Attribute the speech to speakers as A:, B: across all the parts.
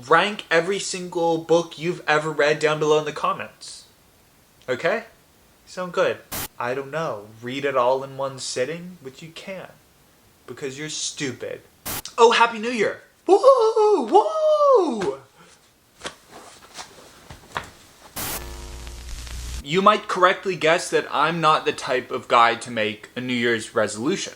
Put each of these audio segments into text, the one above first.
A: rank every single book you've ever read down below in the comments. Okay? Sound good? I don't know. Read it all in one sitting? But you can't. Because you're stupid. Oh, Happy New Year! Woo! Woo! You might correctly guess that I'm not the type of guy to make a New Year's resolution.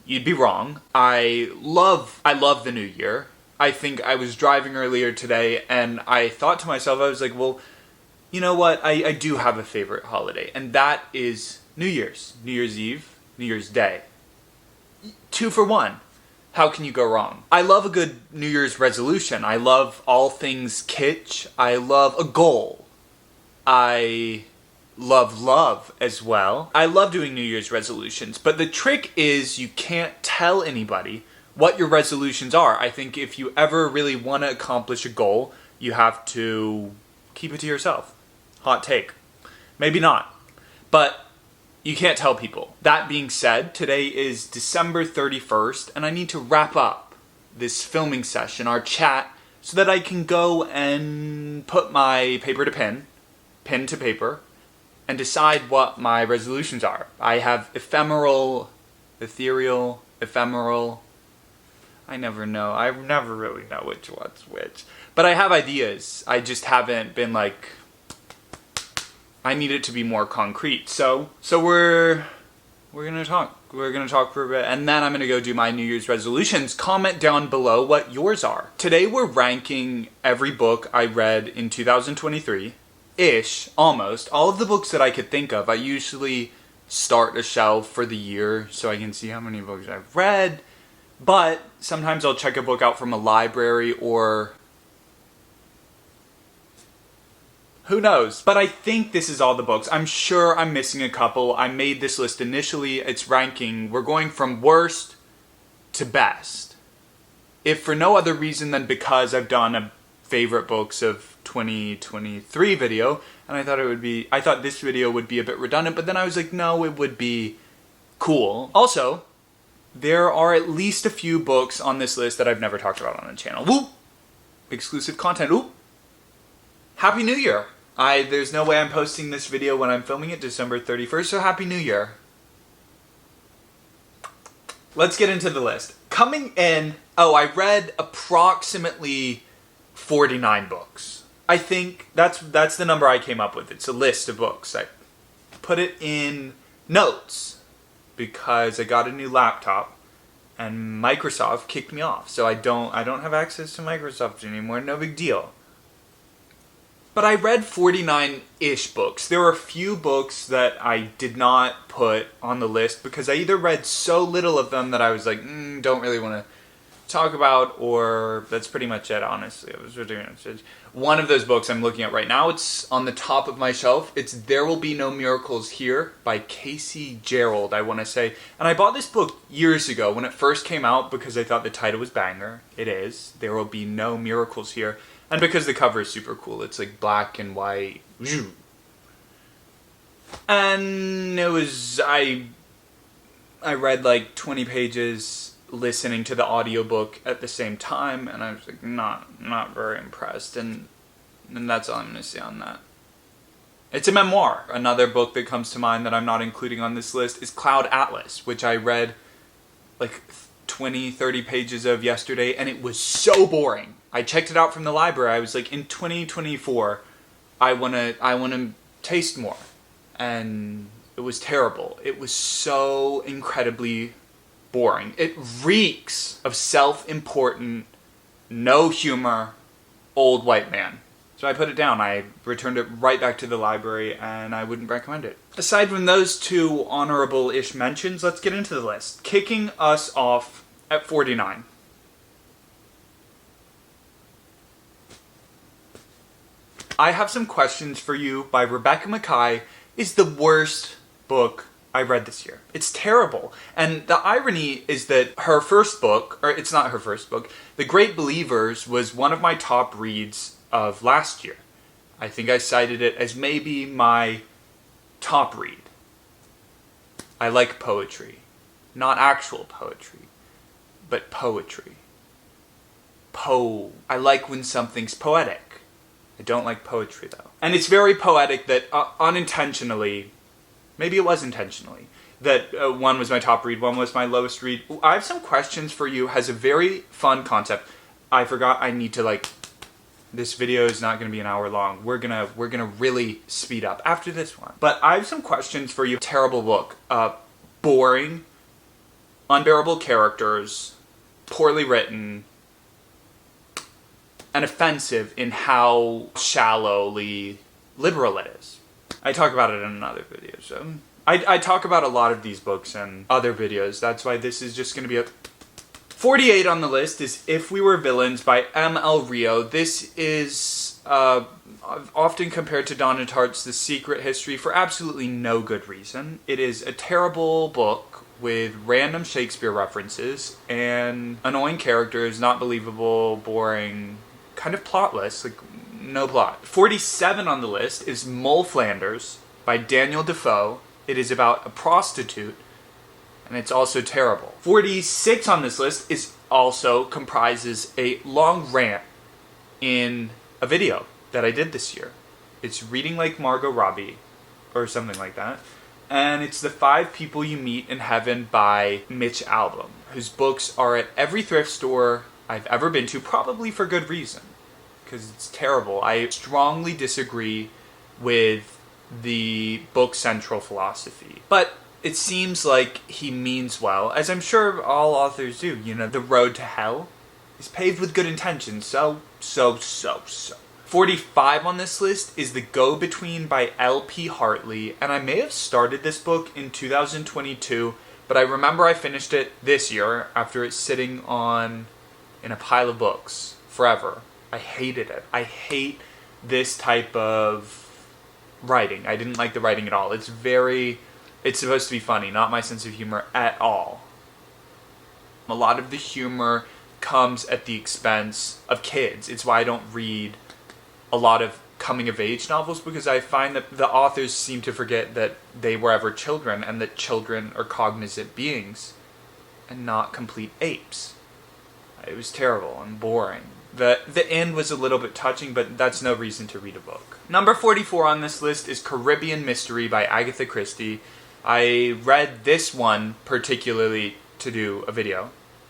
A: You'd be wrong. I love the New Year. I think I was driving earlier today and I thought to myself, I was like, well, you know what? I do have a favorite holiday, and that is New Year's. New Year's Eve, New Year's Day. 2 for 1. How can you go wrong? I love a good New Year's resolution. I love all things kitsch. I love a goal. I love love as well. I love doing New Year's resolutions, but the trick is you can't tell anybody what your resolutions are. I think if you ever really want to accomplish a goal, you have to keep it to yourself. Hot take. Maybe not. But you can't tell people. That being said, today is December 31st, and I need to wrap up this filming session, our chat, so that I can go and put my paper to pen to paper, and decide what my resolutions are. I have ethereal, I never know. I never really know which one's which. But I have ideas. I just haven't been like, I need it to be more concrete. So we're gonna talk. We're gonna talk for a bit, and then I'm gonna go do my New Year's resolutions. Comment down below what yours are. Today we're ranking every book I read in 2023-ish, almost. All of the books that I could think of. I usually start a shelf for the year so I can see how many books I've read. But sometimes I'll check a book out from a library or who knows? But I think this is all the books. I'm sure I'm missing a couple. I made this list initially. It's ranking. We're going from worst to best. If for no other reason than because I've done a favorite books of 2023 video, and I thought this video would be a bit redundant, but then I was like, no, it would be cool. Also, there are at least a few books on this list that I've never talked about on the channel. Woo! Exclusive content. Woo! Happy New Year! There's no way I'm posting this video when I'm filming it December 31st, so Happy New Year. Let's get into the list. Coming in, I read approximately 49 books. I think that's the number I came up with. It's a list of books. I put it in notes because I got a new laptop and Microsoft kicked me off. So I don't have access to Microsoft anymore. No big deal. But I read 49-ish books. There were a few books that I did not put on the list because I either read so little of them that I was like, don't really want to talk about, or that's pretty much it, honestly. I was doing it. One of those books I'm looking at right now, it's on the top of my shelf. It's There Will Be No Miracles Here by Casey Gerald, I want to say. And I bought this book years ago when it first came out because I thought the title was banger. It is. There Will Be No Miracles Here. And because the cover is super cool. It's like black and white. And it was, I read like 20 pages listening to the audiobook at the same time, and I was like not very impressed, and that's all I'm going to say on that. It's a memoir. Another book that comes to mind that I'm not including on this list is Cloud Atlas, which I read like 20-30 pages of yesterday, and it was so boring. I checked it out from the library. I was like, in 2024 I want to taste more, and it was terrible. It was so incredibly boring. It reeks of self-important, no humor, old white man. So I put it down. I returned it right back to the library, and I wouldn't recommend it. Aside from those two honorable-ish mentions, let's get into the list. Kicking us off at 49. I Have Some Questions for You by Rebecca Makkai is the worst book I read this year. It's terrible. And the irony is that her first book, or it's not her first book, The Great Believers was one of my top reads of last year. I think I cited it as maybe my top read. I like poetry. Not actual poetry, but poetry. I like when something's poetic. I don't like poetry, though. And it's very poetic that unintentionally, maybe it was intentionally, that one was my top read, one was my lowest read. I have some questions for you. Has a very fun concept. I forgot I need to, this video is not going to be an hour long. We're gonna really speed up after this one. But I have some questions for you. Terrible book. Boring. Unbearable characters. Poorly written. And offensive in how shallowly liberal it is. I talk about it in another video. So I talk about a lot of these books in other videos. That's why this is just going to be 48 on the list is If We Were Villains by M.L. Rio. This is often compared to Donna Tartt's The Secret History for absolutely no good reason. It is a terrible book with random Shakespeare references and annoying characters, not believable, boring, kind of plotless, no plot. 47 on the list is Moll Flanders by Daniel Defoe. It is about a prostitute, and it's also terrible. 46 on this list comprises a long rant in a video that I did this year. It's Reading Like Margot Robbie, or something like that. And it's The 5 People You Meet in Heaven by Mitch Albom, whose books are at every thrift store I've ever been to, probably for good reason, because it's terrible. I strongly disagree with the book's central philosophy. But it seems like he means well, as I'm sure all authors do. The road to hell is paved with good intentions, so. 45 on this list is The Go-Between by L.P. Hartley, and I may have started this book in 2022, but I remember I finished it this year after it's sitting in a pile of books forever. I hated it. I hate this type of writing. I didn't like the writing at all. It's supposed to be funny, not my sense of humor at all. A lot of the humor comes at the expense of kids. It's why I don't read a lot of coming-of-age novels, because I find that the authors seem to forget that they were ever children, and that children are cognizant beings and not complete apes. It was terrible and boring. The end was a little bit touching, but that's no reason to read a book. Number 44 on this list is Caribbean Mystery by Agatha Christie. I read this one particularly to do a video.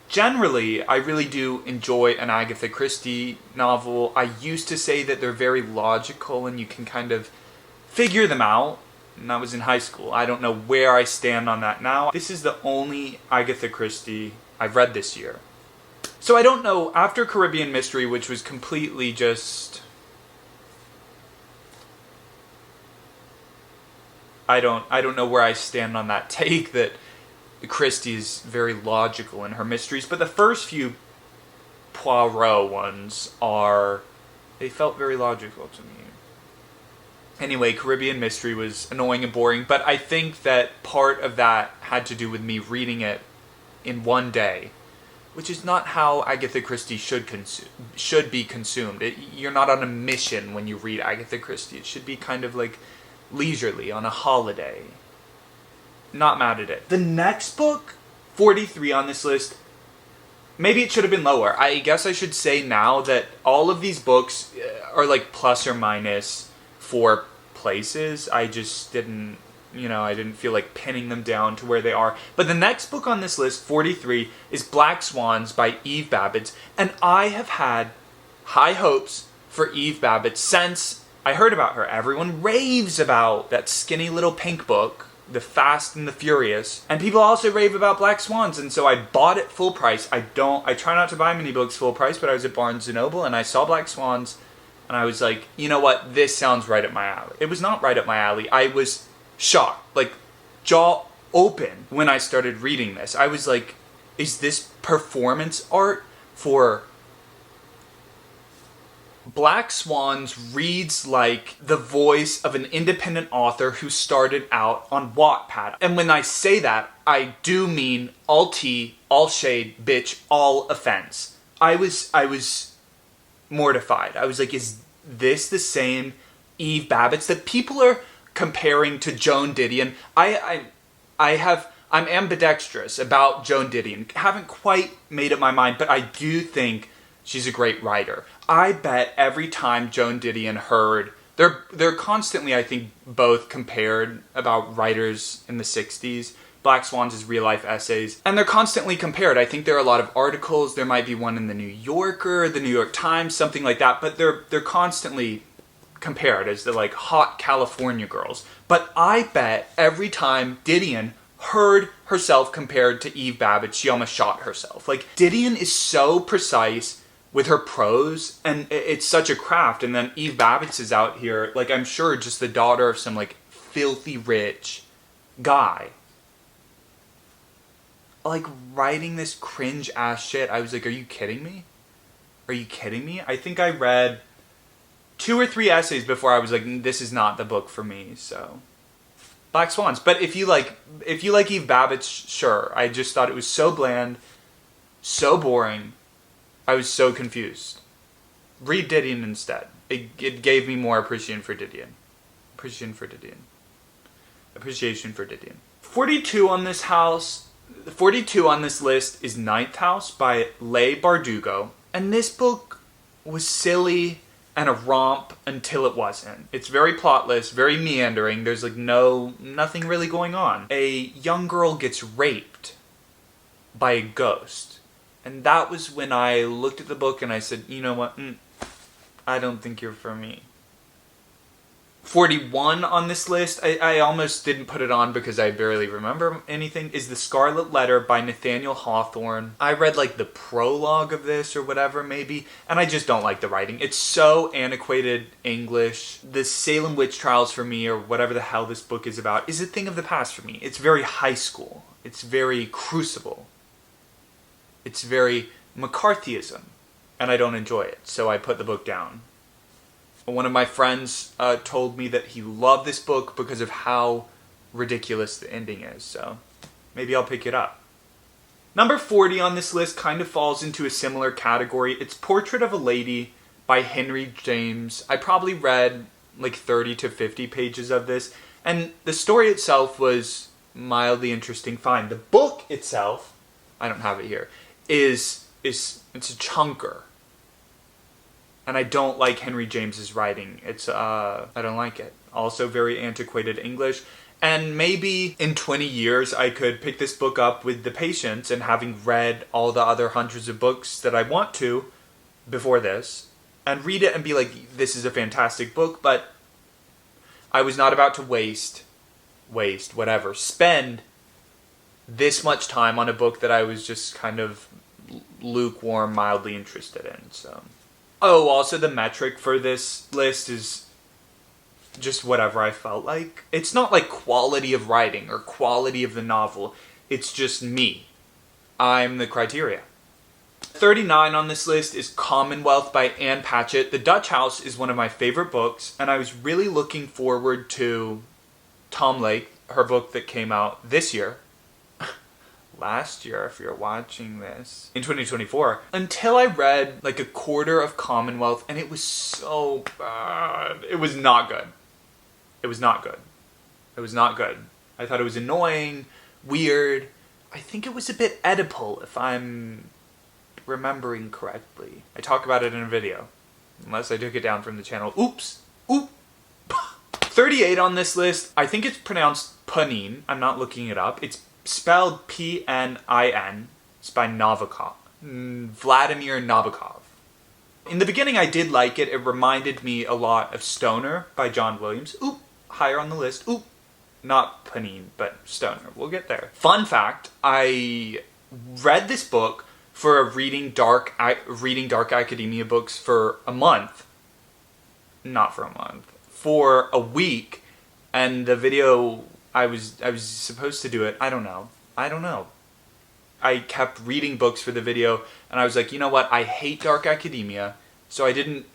A: Generally, I really do enjoy an Agatha Christie novel. I used to say that they're very logical and you can kind of figure them out. And that was in high school. I don't know where I stand on that now. This is the only Agatha Christie I've read this year. So I don't know, after Caribbean Mystery, which was completely just... I don't know where I stand on that take that Christie is very logical in her mysteries, but the first few Poirot ones they felt very logical to me. Anyway, Caribbean Mystery was annoying and boring, but I think that part of that had to do with me reading it in one day, which is not how Agatha Christie should be consumed. You're not on a mission when you read Agatha Christie. It should be kind of like leisurely, on a holiday. Not mad at it. The next book, 43 on this list, maybe it should have been lower. I guess I should say now that all of these books are plus or minus 4 places. I just didn't, I didn't feel like pinning them down to where they are. But the next book on this list, 43, is Black Swans by Eve Babbitt. And I have had high hopes for Eve Babbitt since I heard about her. Everyone raves about that skinny little pink book, The Fast and the Furious, and people also rave about Black Swans, and so I bought it full price. I try not to buy many books full price, but I was at Barnes & Noble, and I saw Black Swans, and I was like, you know what, this sounds right up my alley. It was not right up my alley. I was shocked, jaw open when I started reading this. I was like, is this performance art for... Black Swans reads like the voice of an independent author who started out on Wattpad. And when I say that, I do mean all tea, all shade, bitch, all offense. I was mortified. I was like, is this the same Eve Babbitt that people are comparing to Joan Didion? I'm ambidextrous about Joan Didion. Haven't quite made up my mind, but I do think She's a great writer. I bet every time Joan Didion heard, they're constantly, I think, both compared about writers in the 60s. Black Swans is real life essays, and they're constantly compared. I think there are a lot of articles. There might be one in the New Yorker, the New York Times, something like that, but they're constantly compared as the like hot California girls. But I bet every time Didion heard herself compared to Eve Babbitt, she almost shot herself. Like, Didion is so precise with her prose, and it's such a craft. And then Eve Babbitt is out here, like, I'm sure just the daughter of some like filthy rich guy, like, writing this cringe ass shit. I was like, are you kidding me? Are you kidding me? I think I read 2 or 3 essays before I was like, this is not the book for me. So Black Swans. But if you like Eve Babbitt, sure. I just thought it was so bland, so boring. I was so confused. Read Didion instead. It gave me more appreciation for Didion. Appreciation for Didion. 42 on this list is Ninth House by Leigh Bardugo. And this book was silly and a romp until it wasn't. It's very plotless, very meandering. There's like nothing really going on. A young girl gets raped by a ghost. And that was when I looked at the book and I said, you know what? I don't think you're for me. 41 on this list, I almost didn't put it on because I barely remember anything, is The Scarlet Letter by Nathaniel Hawthorne. I read like the prologue of this or whatever maybe, and I just don't like the writing. It's so antiquated English. The Salem Witch Trials for me, or whatever the hell this book is about, is a thing of the past for me. It's very high school. It's very Crucible. It's very McCarthyism, and I don't enjoy it, so I put the book down. One of my friends told me that he loved this book because of how ridiculous the ending is, so maybe I'll pick it up. Number 40 on this list kind of falls into a similar category. It's Portrait of a Lady by Henry James. I probably read like 30 to 50 pages of this, and the story itself was mildly interesting, fine. The book itself, I don't have it here, it's a chunker. And I don't like Henry James's writing. I don't like it. Also very antiquated English. And maybe in 20 years I could pick this book up with the patience, and having read all the other hundreds of books that I want to before this, and read it and be like, this is a fantastic book, but I was not about to spend this much time on a book that I was just kind of lukewarm, mildly interested in, so. Oh, also the metric for this list is just whatever I felt like. It's not like quality of writing or quality of the novel. It's just me. I'm the criteria. 39 on this list is Commonwealth by Ann Patchett. The Dutch House is one of my favorite books, and I was really looking forward to Tom Lake, her book that came out this year. Last year, if you're watching this, in 2024, until I read like a quarter of Commonwealth, and it was so bad. It was not good. I thought it was annoying, weird. I think it was a bit Oedipal, if I'm remembering correctly. I talk about it in a video, unless I took it down from the channel. Oops. 38 on this list, I think it's pronounced Panin. I'm not looking it up. It's spelled P-N-I-N. It's by Nabokov. Vladimir Nabokov. In the beginning I did like it. It reminded me a lot of Stoner by John Williams. Higher on the list. Not Panin, but Stoner. We'll get there. Fun fact, I read this book for reading dark academia books for a month. Not for a month. For a week. And the video, I was supposed to do it. I don't know. I kept reading books for the video, and I was like, you know what? I hate dark academia, so I didn't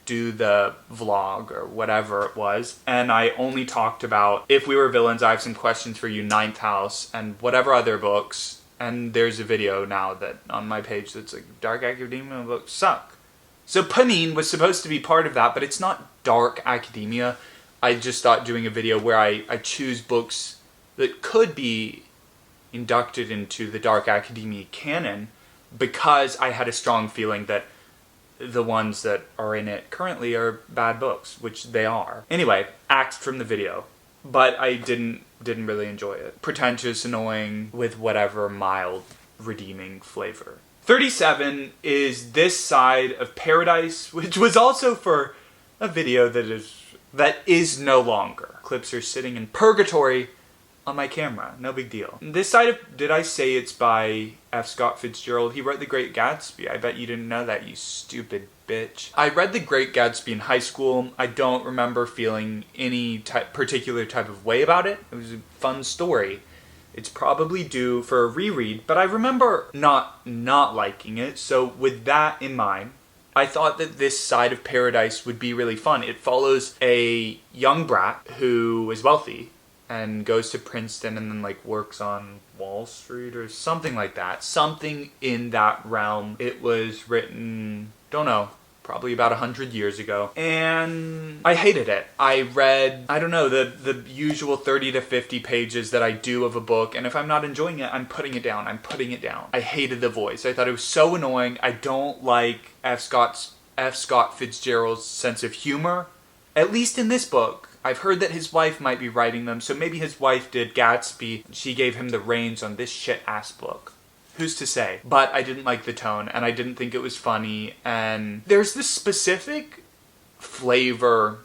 A: do the vlog or whatever it was, and I only talked about If We Were Villains, I Have Some Questions for You, Ninth House, and whatever other books. And there's a video now that on my page that's like, dark academia books suck. So Panin was supposed to be part of that, but it's not dark academia. I just thought doing a video where I choose books that could be inducted into the dark academia canon, because I had a strong feeling that the ones that are in it currently are bad books, which they are. Anyway, axed from the video. But I didn't really enjoy it. Pretentious, annoying, with whatever mild, redeeming flavor. 37 is This Side of Paradise, which was also for a video that is no longer. Clips are sitting in purgatory on my camera. No big deal. This Side of... Did I say it's by F. Scott Fitzgerald? He wrote The Great Gatsby. I bet you didn't know that, you stupid bitch. I read The Great Gatsby in high school. I don't remember feeling any particular type of way about it. It was a fun story. It's probably due for a reread, but I remember not liking it. So with that in mind, I thought that This Side of Paradise would be really fun. It follows a young brat who is wealthy and goes to Princeton and then like works on Wall Street or something like that. Something in that realm. It was written, don't know, probably about 100 years ago. And I hated it. I read, I don't know, the usual 30 to 50 pages that I do of a book, and if I'm not enjoying it, I'm putting it down. I hated the voice. I thought it was so annoying. I don't like F. Scott Fitzgerald's sense of humor. At least in this book. I've heard that his wife might be writing them, so maybe his wife did Gatsby. She gave him the reins on this shit-ass book. Who's to say? But I didn't like the tone, and I didn't think it was funny, and there's this specific flavor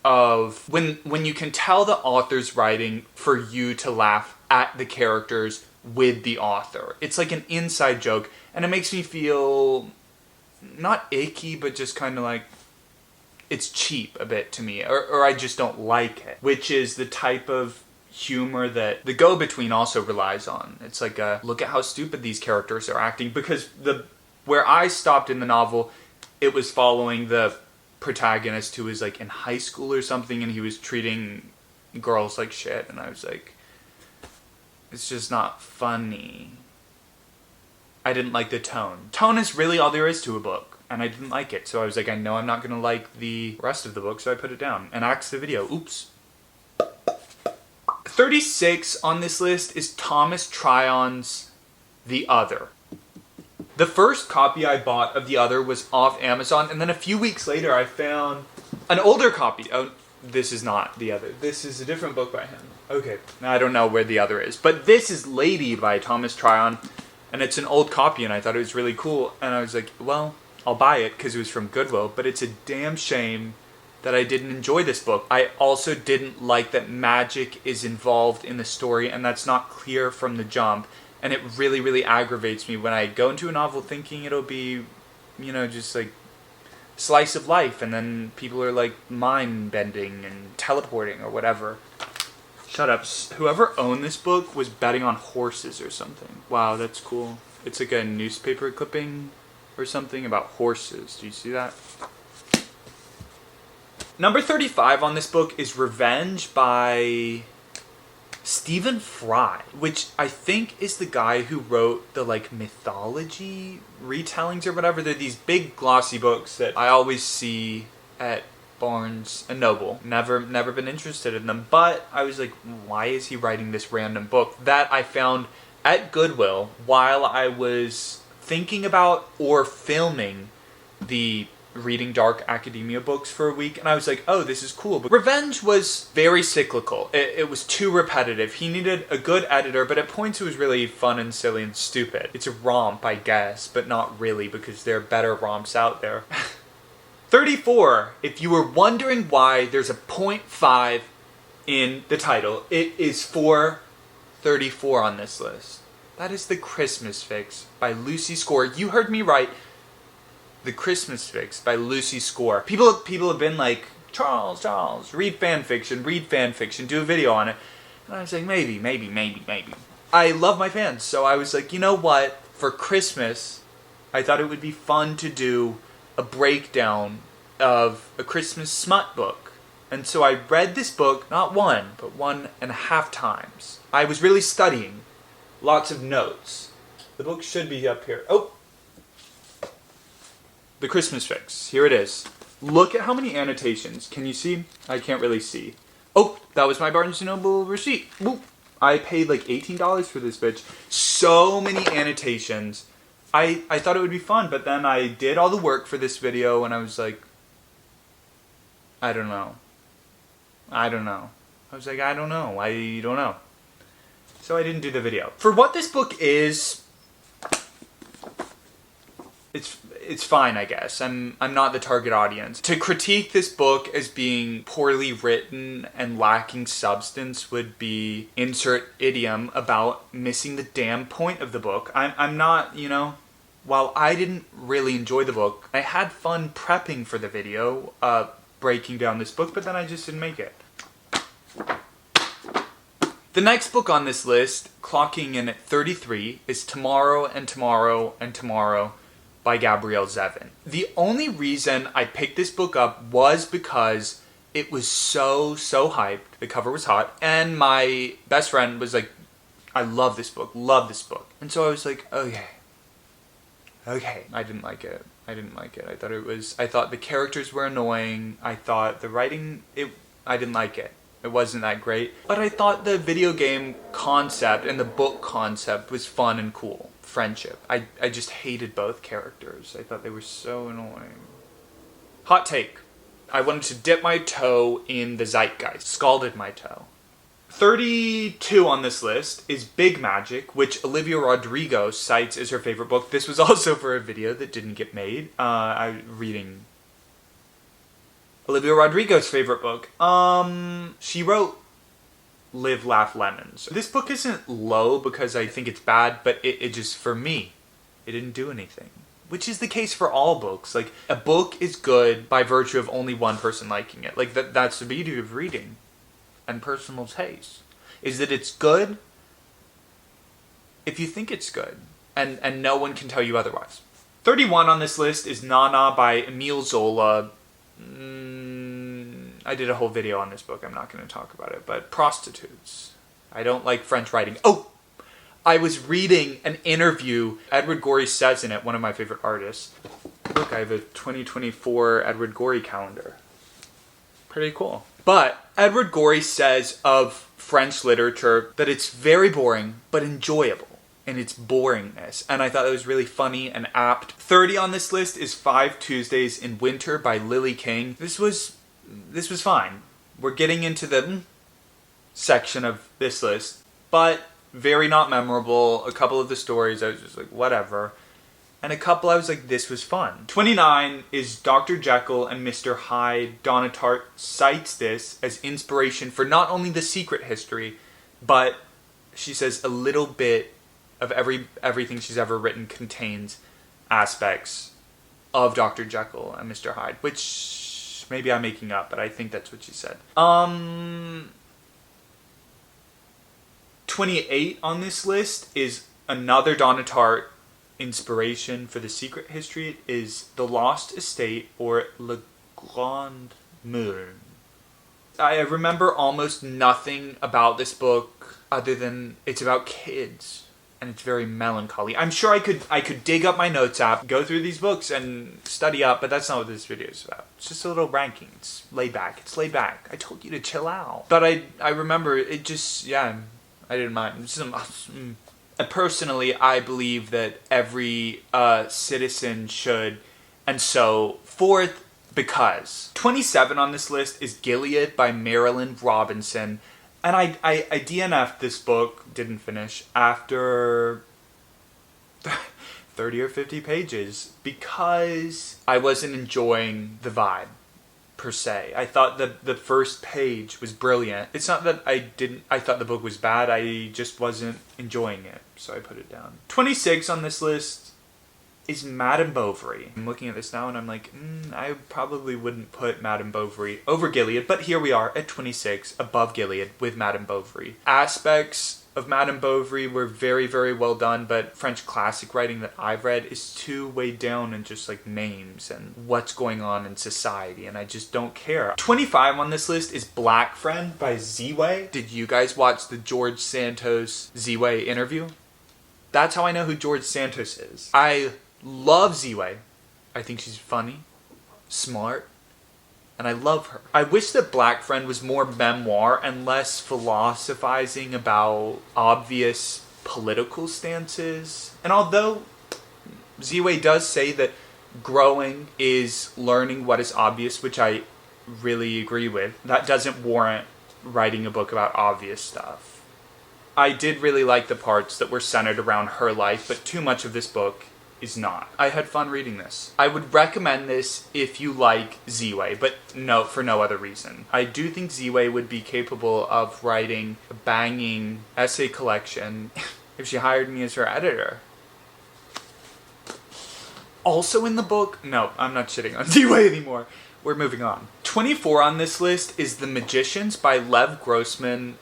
A: of when you can tell the author's writing for you to laugh at the characters with the author. It's like an inside joke, and it makes me feel not icky, but just kind of like it's cheap a bit to me, or I just don't like it, which is the type of humor that The Go-Between also relies on. It's like a look at how stupid these characters are acting, because where I stopped in the novel, it was following the protagonist who was like in high school or something, and he was treating girls like shit, and I was like, it's just not funny. I didn't like the tone. Tone is really all there is to a book. And I didn't like it, so I was like, I know I'm not going to like the rest of the book, so I put it down. And axed the video. Oops. 36 on this list is Thomas Tryon's The Other. The first copy I bought of The Other was off Amazon, and then a few weeks later I found an older copy. Oh, this is not The Other. This is a different book by him. Okay, I don't know where The Other is. But this is Lady by Thomas Tryon, and it's an old copy, and I thought it was really cool. And I was like, well, I'll buy it because it was from Goodwill, but it's a damn shame that I didn't enjoy this book. I also didn't like that magic is involved in the story, and that's not clear from the jump, and it really, really aggravates me when I go into a novel thinking it'll be, you know, just like slice of life, and then people are like mind-bending and teleporting or whatever. Shut up. Whoever owned this book was betting on horses or something. Wow, that's cool. It's like a newspaper clipping or something about horses. Do you see that? Number 35 on this book is Revenge by Stephen Fry, which I think is the guy who wrote the like mythology retellings or whatever. They're these big glossy books that I always see at Barnes and Noble. Never been interested in them, but I was like, why is he writing this random book that I found at Goodwill while I was thinking about or filming the Reading Dark Academia books for a week, and I was like, oh, this is cool. But Revenge was very cyclical. It was too repetitive. He needed a good editor, but at points it was really fun and silly and stupid. It's a romp, I guess, but not really, because there are better romps out there. 34. If you were wondering why there's a 0.5 in the title, it is for 34 on this list. That is The Christmas Fix by Lucy Score. You heard me right. The Christmas Fix by Lucy Score. People have been like, Charles, read fan fiction, do a video on it. And I was like, maybe. I love my fans, so I was like, you know what? For Christmas, I thought it would be fun to do a breakdown of a Christmas smut book. And so I read this book, not one, but 1.5 times. I was really studying. Lots of notes. The book should be up here. Oh! The Christmas Fix. Here it is. Look at how many annotations. Can you see? I can't really see. Oh, that was my Barnes & Noble receipt. Woo. I paid like $18 for this bitch. So many annotations. I thought it would be fun, but then I did all the work for this video and I was like, I don't know. I don't know. I was like, I don't know. I don't know. So I didn't do the video. For what this book is, it's fine, I guess. I'm not the target audience. To critique this book as being poorly written and lacking substance would be insert idiom about missing the damn point of the book. I'm not, you know, while I didn't really enjoy the book, I had fun prepping for the video, breaking down this book, but then I just didn't make it. The next book on this list, clocking in at 33, is Tomorrow and Tomorrow and Tomorrow by Gabrielle Zevin. The only reason I picked this book up was because it was so hyped. The cover was hot. And my best friend was like, I love this book. And so I was like, okay. I didn't like it. I thought the characters were annoying. I thought the writing, I didn't like it. It wasn't that great. But I thought the video game concept and the book concept was fun and cool. Friendship. I just hated both characters. I thought they were so annoying. Hot take. I wanted to dip my toe in the zeitgeist. Scalded my toe. 32 on this list is Big Magic, which Olivia Rodrigo cites as her favorite book. This was also for a video that didn't get made. I'm reading Olivia Rodrigo's favorite book. She wrote Live, Laugh, Lemons. This book isn't low because I think it's bad, but it just, for me, it didn't do anything. Which is the case for all books. Like, a book is good by virtue of only one person liking it. Like, that's the beauty of reading and personal taste. Is that it's good if you think it's good. And no one can tell you otherwise. 31 on this list is Nana by Emile Zola. I did a whole video on this book. I'm not going to talk about it. But Prostitutes. I don't like French writing. Oh! I was reading an interview. Edward Gorey says in it, one of my favorite artists. Look, I have a 2024 Edward Gorey calendar. Pretty cool. But Edward Gorey says of French literature that it's very boring, but enjoyable in its boringness. And I thought that was really funny and apt. 30 on this list is 5 Tuesdays in Winter by Lily King. This was fine. We're getting into the section of this list, but very not memorable. A couple of the stories I was just like, whatever. And a couple I was like, this was fun. 29 is Dr. Jekyll and Mr. Hyde. Donna Tartt cites this as inspiration for not only The Secret History, but she says a little bit of everything she's ever written contains aspects of Dr. Jekyll and Mr. Hyde, which maybe I'm making up, but I think that's what she said. 28 on this list is another Donna Tartt inspiration for The Secret History, is The Lost Estate, or Le Grand Mur. I remember almost nothing about this book other than it's about kids. And it's very melancholy. I'm sure I could dig up my notes app, go through these books, and study up, but that's not what this video is about. It's just a little ranking. It's laid back. I told you to chill out. But I remember it just, yeah, I didn't mind. Personally, I believe that every citizen should, and so forth, because. 27 on this list is Gilead by Marilynne Robinson. And I DNF'd this book, didn't finish, after 30 or 50 pages because I wasn't enjoying the vibe, per se. I thought the first page was brilliant. It's not that I thought the book was bad, I just wasn't enjoying it, so I put it down. 26 on this list is Madame Bovary. I'm looking at this now and I'm like, I probably wouldn't put Madame Bovary over Gilead, but here we are at 26, above Gilead, with Madame Bovary. Aspects of Madame Bovary were very, very well done, but French classic writing that I've read is too weighed down in just like names and what's going on in society, and I just don't care. 25 on this list is Black Friend by Ziwe. Did you guys watch the George Santos Ziwe interview? That's how I know who George Santos is. I love Ziwe. I think she's funny, smart, and I love her. I wish that Black Friend was more memoir and less philosophizing about obvious political stances. And although Ziwei does say that growing is learning what is obvious, which I really agree with. That doesn't warrant writing a book about obvious stuff. I did really like the parts that were centered around her life, but too much of this book is not. I had fun reading this. I would recommend this if you like Ziwei, but no, for no other reason. I do think Ziwei would be capable of writing a banging essay collection if she hired me as her editor. Also in the book, no, I'm not shitting on Ziwei anymore. We're moving on. 24 on this list is The Magicians by Lev Grossman.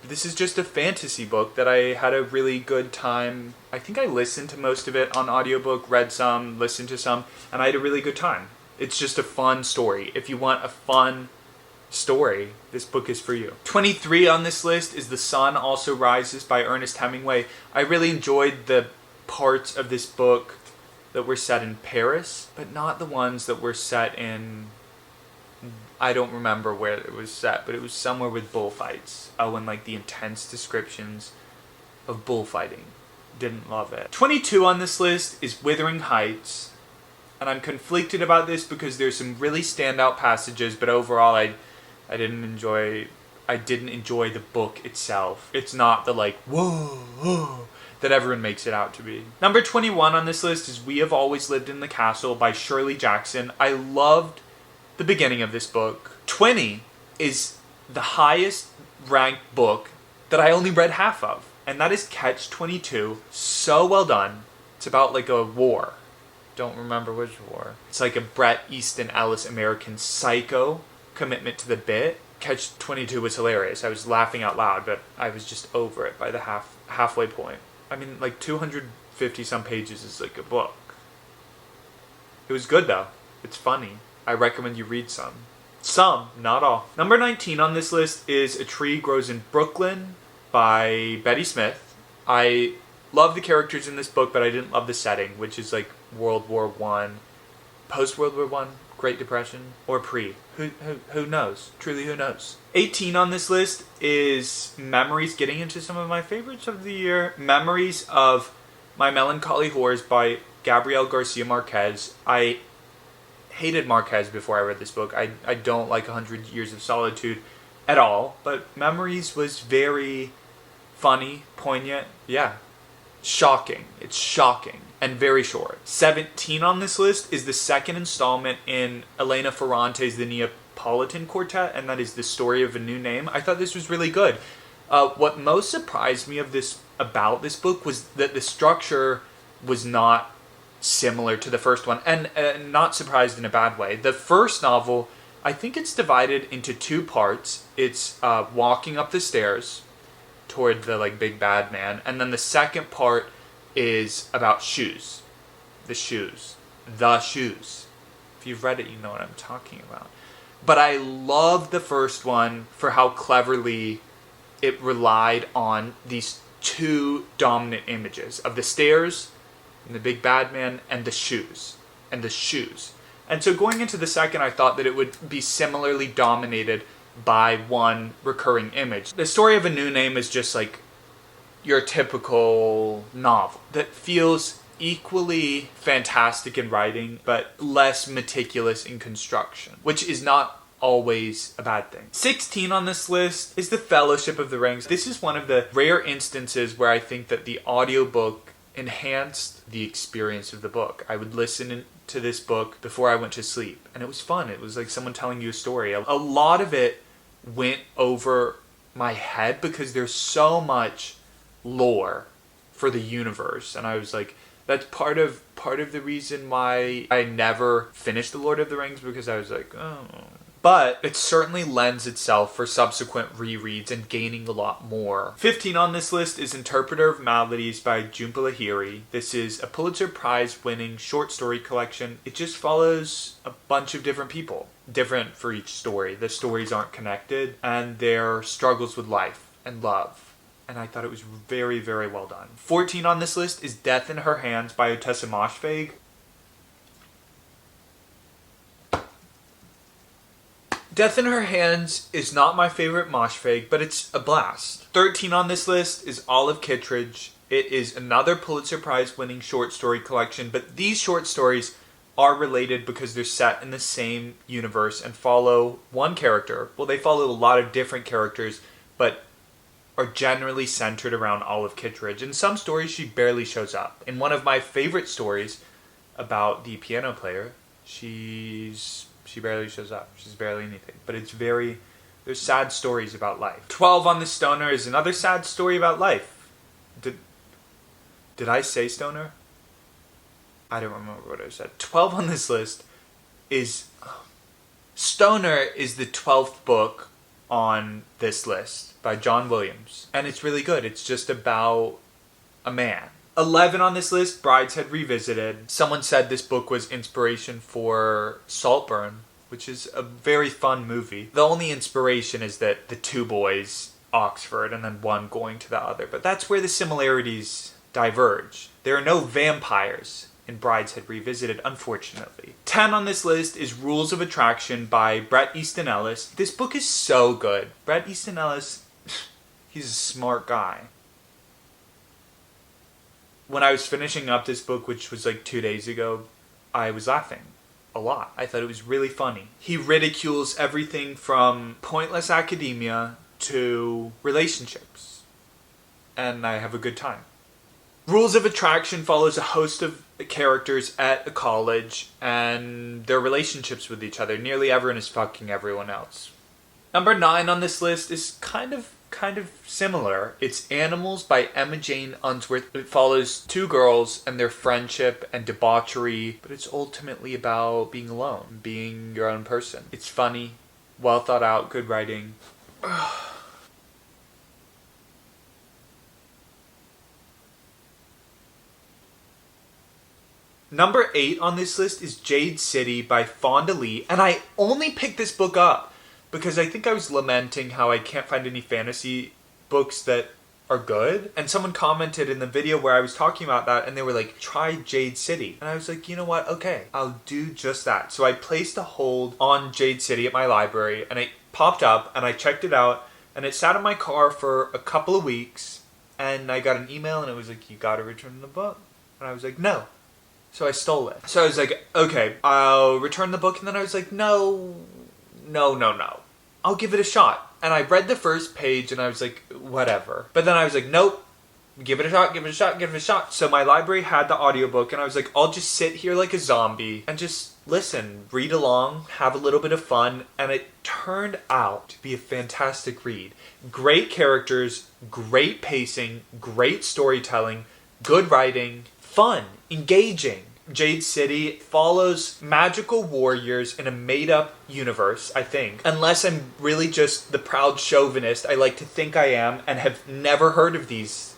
A: This is just a fantasy book that I had a really good time. I think I listened to most of it on audiobook, read some, listened to some, and I had a really good time. It's just a fun story. If you want a fun story, this book is for you. 23 on this list is The Sun Also Rises by Ernest Hemingway. I really enjoyed the parts of this book that were set in Paris, but not the ones that were set in... I don't remember where it was set, but it was somewhere with bullfights. Oh, and like the intense descriptions of bullfighting. Didn't love it. 22 on this list is Wuthering Heights. And I'm conflicted about this because there's some really standout passages, but overall I didn't enjoy the book itself. It's not the like, whoa, that everyone makes it out to be. Number 21 on this list is We Have Always Lived in the Castle by Shirley Jackson. I loved the beginning of this book. 20 is the highest ranked book that I only read half of, and that is Catch-22. So well done. It's about like a war. Don't remember which war. It's like a Bret Easton Ellis American Psycho commitment to the bit. Catch-22 was hilarious. I was laughing out loud, but I was just over it by the halfway point. I mean, like 250 some pages is like a book. It was good though. It's funny. I recommend you read some. Some, not all. Number 19 on this list is A Tree Grows in Brooklyn by Betty Smith. I love the characters in this book, but I didn't love the setting, which is like World War I, post-World War I, Great Depression, or pre. Who knows? Truly, who knows? 18 on this list is Memories, getting into some of my favorites of the year. Memories of My Melancholy Horrors by Gabriel Garcia Marquez. I hated Marquez before I read this book. I don't like 100 Years of Solitude at all, but Memories was very funny, poignant, yeah. Shocking. It's shocking. And very short. 17 on this list is the second installment in Elena Ferrante's The Neapolitan Quartet, and that is The Story of a New Name. I thought this was really good. What most surprised me about this book was that the structure was not similar to the first one, and not surprised in a bad way. The first novel, I think it's divided into two parts. It's walking up the stairs toward the like big bad man, and then the second part is about shoes. The shoes. If you've read it, you know what I'm talking about. But I love the first one for how cleverly it relied on these two dominant images of the stairs and the big bad man and the shoes. And so going into the second, I thought that it would be similarly dominated by one recurring image. The Story of a New Name is just like your typical novel that feels equally fantastic in writing, but less meticulous in construction, which is not always a bad thing. 16 on this list is The Fellowship of the Rings. This is one of the rare instances where I think that the audiobook enhanced the experience of the book. I would listen to this book before I went to sleep, and it was fun. It was like someone telling you a story. A lot of it went over my head because there's so much lore for the universe, and I was like, that's part of the reason why I never finished The Lord of the Rings, because I was like, oh. But it certainly lends itself for subsequent rereads and gaining a lot more. 15 on this list is Interpreter of Maladies by Jhumpa Lahiri. This is a Pulitzer Prize winning short story collection. It just follows a bunch of different people. Different for each story. The stories aren't connected, and their struggles with life and love. And I thought it was very, very well done. 14 on this list is Death in Her Hands by Ottessa Moshfegh. Death in Her Hands is not my favorite mosh fig, but it's a blast. 13 on this list is Olive Kitteridge. It is another Pulitzer Prize winning short story collection, but these short stories are related because they're set in the same universe and follow one character. Well, they follow a lot of different characters, but are generally centered around Olive Kitteridge. In some stories, she barely shows up. In one of my favorite stories about the piano player, she barely shows up. She's barely anything. But there's sad stories about life. 12 on the Stoner is another sad story about life. Did I say Stoner? I don't remember what I said. 12 on this list is... Stoner is the 12th book on this list by John Williams. And it's really good. It's just about a man. 11 on this list, Brideshead Revisited. Someone said this book was inspiration for Saltburn, which is a very fun movie. The only inspiration is that the two boys, Oxford, and then one going to the other. But that's where the similarities diverge. There are no vampires in Brideshead Revisited, unfortunately. 10 on this list is Rules of Attraction by Bret Easton Ellis. This book is so good. Bret Easton Ellis, he's a smart guy. When I was finishing up this book, which was like 2 days ago, I was laughing a lot. I thought it was really funny. He ridicules everything from pointless academia to relationships. And I have a good time. Rules of Attraction follows a host of characters at a college and their relationships with each other. Nearly everyone is fucking everyone else. Number 9 on this list is kind of similar. It's Animals by Emma Jane Unsworth. It follows two girls and their friendship and debauchery, but it's ultimately about being alone, being your own person. It's funny, well thought out, good writing. Number 8 on this list is Jade City by Fonda Lee, and I only picked this book up because I think I was lamenting how I can't find any fantasy books that are good. And someone commented in the video where I was talking about that, and they were like, try Jade City. And I was like, you know what? Okay, I'll do just that. So I placed a hold on Jade City at my library, and it popped up, and I checked it out, and it sat in my car for a couple of weeks, and I got an email, and it was like, you gotta return the book. And I was like, no. So I stole it. So I was like, okay, I'll return the book, and then I was like, no. I'll give it a shot. And I read the first page and I was like, whatever. But then I was like, nope. Give it a shot. So my library had the audiobook and I was like, I'll just sit here like a zombie and just listen, read along, have a little bit of fun. And it turned out to be a fantastic read. Great characters, great pacing, great storytelling, good writing, fun, engaging. Jade City follows magical warriors in a made-up universe, I think. Unless I'm really just the proud chauvinist I like to think I am and have never heard of these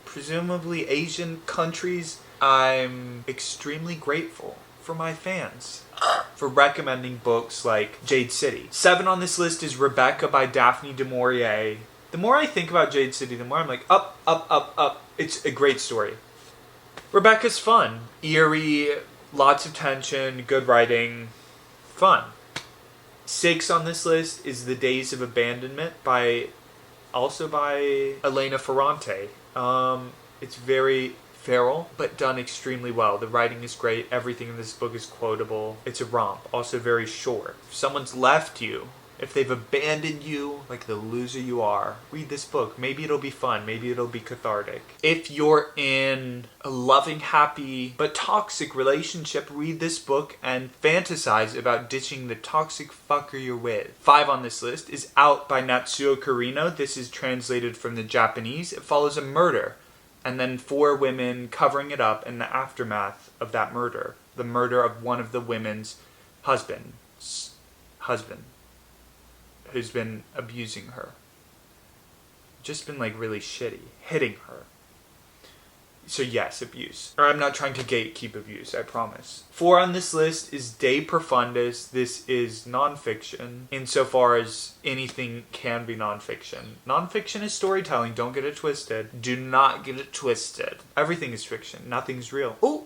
A: presumably Asian countries, I'm extremely grateful for my fans for recommending books like Jade City. 7 on this list is Rebecca by Daphne du Maurier. The more I think about Jade City, the more I'm like, up. It's a great story. Rebecca's fun, eerie, lots of tension, good writing, fun. 6 on this list is The Days of Abandonment by Elena Ferrante. It's very feral, but done extremely well. The writing is great. Everything in this book is quotable. It's a romp, also very short. If someone's left you, if they've abandoned you like the loser you are, read this book. Maybe it'll be fun. Maybe it'll be cathartic. If you're in a loving, happy, but toxic relationship, read this book and fantasize about ditching the toxic fucker you're with. 5 on this list is Out by Natsuo Kirino. This is translated from the Japanese. It follows a murder and then 4 women covering it up in the aftermath of that murder. The murder of one of the women's husband. Who's been abusing her. Just been like really shitty. Hitting her. So yes, abuse. Or I'm not trying to gatekeep abuse, I promise. 4 on this list is De Profundis. This is nonfiction, insofar as anything can be nonfiction. Nonfiction is storytelling, don't get it twisted. Do not get it twisted. Everything is fiction, nothing's real. Oh,